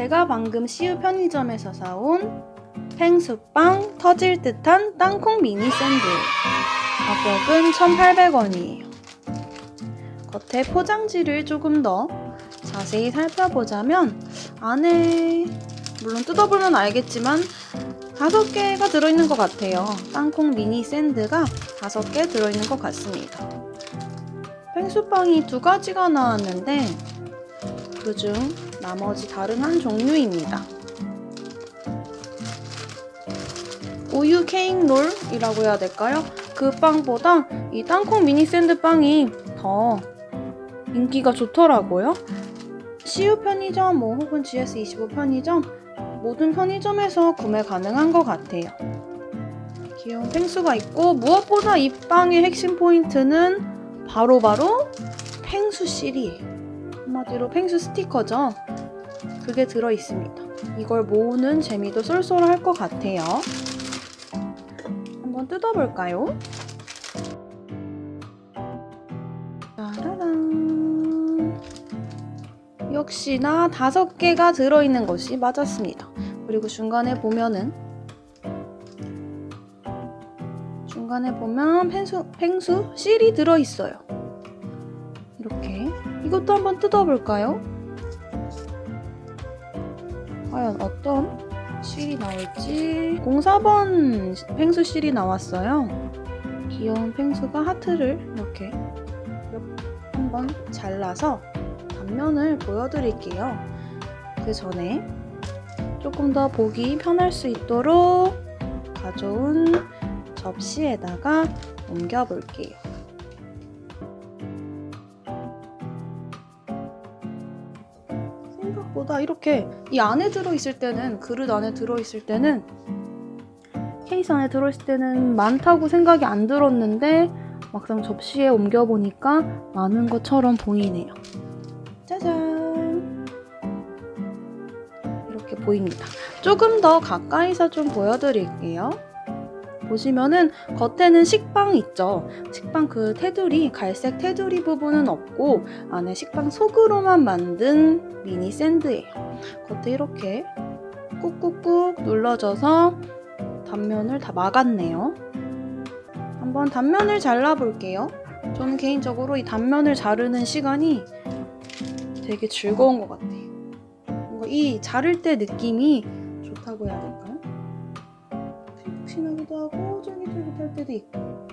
제가 방금 CU 편의점에서 사온 팽수빵 터질 듯한 땅콩 미니 샌드. 가격은 1,800원이에요. 겉에 포장지를 조금 더 자세히 살펴보자면 안에 물론 뜯어보면 알겠지만 5개가 들어있는 것 같아요. 땅콩 미니 샌드가 5개 들어있는 것 같습니다. 팽수빵이 2가지가 나왔는데 그중 나머지 다른 한 종류입니다. 우유 케이크 롤이라고 해야 될까요? 그 빵보다 이 땅콩 미니 샌드 빵이 더 인기가 좋더라고요. CU 편의점 혹은 GS25 편의점 모든 편의점에서 구매 가능한 것 같아요. 귀여운 펭수가 있고 무엇보다 이 빵의 핵심 포인트는 바로 펭수 실이에요. 한마디로 펭수 스티커죠. 그게 들어있습니다. 이걸 모으는 재미도 쏠쏠할 것 같아요. 한번 뜯어볼까요? 짜라란. 역시나 5개가 들어있는 것이 맞았습니다. 그리고 중간에 보면 펭수 실이 들어있어요. 이렇게. 이것도 한번 뜯어볼까요? 과연 어떤 실이 나올지. 04번 펭수 실이 나왔어요. 귀여운 펭수가 하트를 이렇게 한번 잘라서 단면을 보여드릴게요. 그 전에 조금 더 보기 편할 수 있도록 가져온 접시에다가 옮겨볼게요. 생각보다 이렇게 이 안에 들어있을 때는, 그릇 안에 들어있을 때는, 케이스 안에 들어있을 때는 많다고 생각이 안 들었는데 막상 접시에 옮겨보니까 많은 것처럼 보이네요. 짜잔! 이렇게 보입니다. 조금 더 가까이서 좀 보여드릴게요. 보시면은 겉에는 식빵 있죠. 식빵 그 테두리, 갈색 테두리 부분은 없고 안에 식빵 속으로만 만든 미니 샌드예요. 겉에 이렇게 꾹꾹꾹 눌러져서 단면을 다 막았네요. 한번 단면을 잘라볼게요. 저는 개인적으로 이 단면을 자르는 시간이 되게 즐거운 것 같아요. 뭔가 이 자를 때 느낌이 좋다고 해야 될까요? 푹신하기도 하고 쫄깃쫄깃할 때도 있고.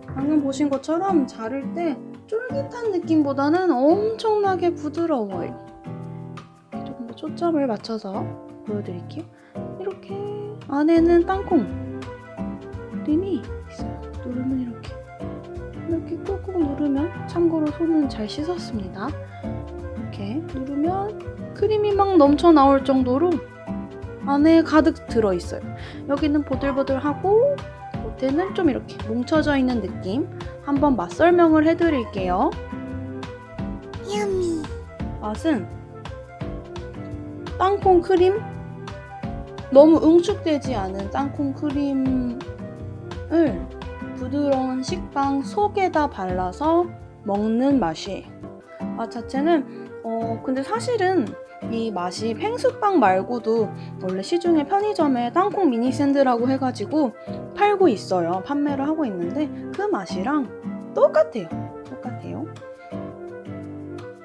방금 보신 것처럼 자를 때 쫄깃한 느낌보다는 엄청나게 부드러워요. 조금 더 초점을 맞춰서 보여드릴게요. 이렇게 안에는 땅콩 크림이 있어요. 누르면 이렇게 꾹꾹 누르면, 참고로 손은 잘 씻었습니다. 이렇게 누르면 크림이 막 넘쳐 나올 정도로 안에 가득 들어있어요. 여기는 보들보들하고 겉에는 좀 이렇게 뭉쳐져 있는 느낌. 한번 맛 설명을 해드릴게요. 야미. 맛은 땅콩 크림? 너무 응축되지 않은 땅콩 크림을 부드러운 식빵 속에다 발라서 먹는 맛이에요. 맛 자체는 근데 사실은 이 맛이 펭수빵 말고도 원래 시중에 편의점에 땅콩 미니 샌드라고 해가지고 팔고 있어요. 판매를 하고 있는데 그 맛이랑 똑같아요.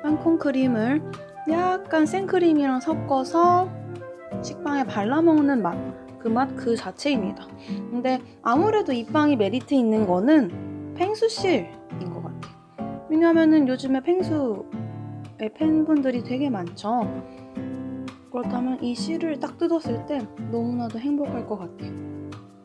땅콩 크림을 약간 생크림이랑 섞어서 식빵에 발라먹는 맛, 그 맛 그 자체입니다. 근데 아무래도 이 빵이 메리트 있는 거는 펭수실인 것 같아요. 왜냐면은 요즘에 펭수의 팬분들이 되게 많죠. 그렇다면 이 실을 딱 뜯었을 때 너무나도 행복할 것 같아요.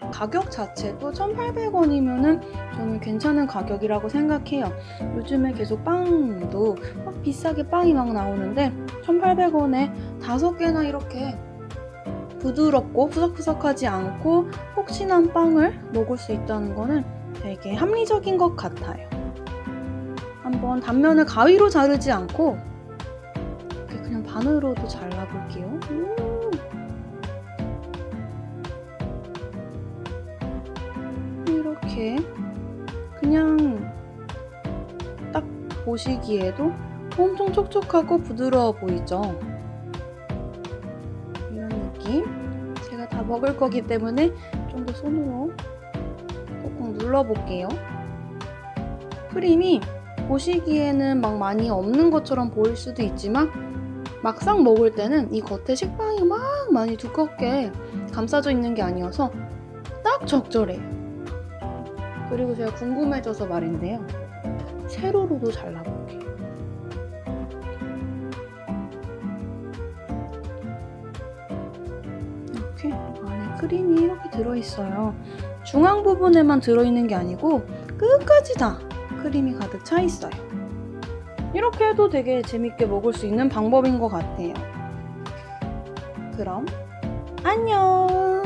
가격 자체도 1,800원이면은 저는 괜찮은 가격이라고 생각해요. 요즘에 계속 빵도 막 비싸게 빵이 막 나오는데 1,800원에 5개나 이렇게 부드럽고 푸석푸석하지 않고 폭신한 빵을 먹을 수 있다는 거는 되게 합리적인 것 같아요. 한번 단면을 가위로 자르지 않고 이렇게 그냥 반으로도 잘라볼게요. 이렇게 그냥 딱 보시기에도 엄청 촉촉하고 부드러워 보이죠? 먹을 거기 때문에 좀 더 손으로 꾹꾹 눌러볼게요. 크림이 보시기에는 막 많이 없는 것처럼 보일 수도 있지만 막상 먹을 때는 이 겉에 식빵이 막 많이 두껍게 감싸져 있는 게 아니어서 딱 적절해요. 그리고 제가 궁금해져서 말인데요. 세로로도 잘라볼게요. 이렇게 안에 크림이 이렇게 들어있어요. 중앙 부분에만 들어있는 게 아니고 끝까지 다 크림이 가득 차 있어요. 이렇게 해도 되게 재밌게 먹을 수 있는 방법인 것 같아요. 그럼 안녕!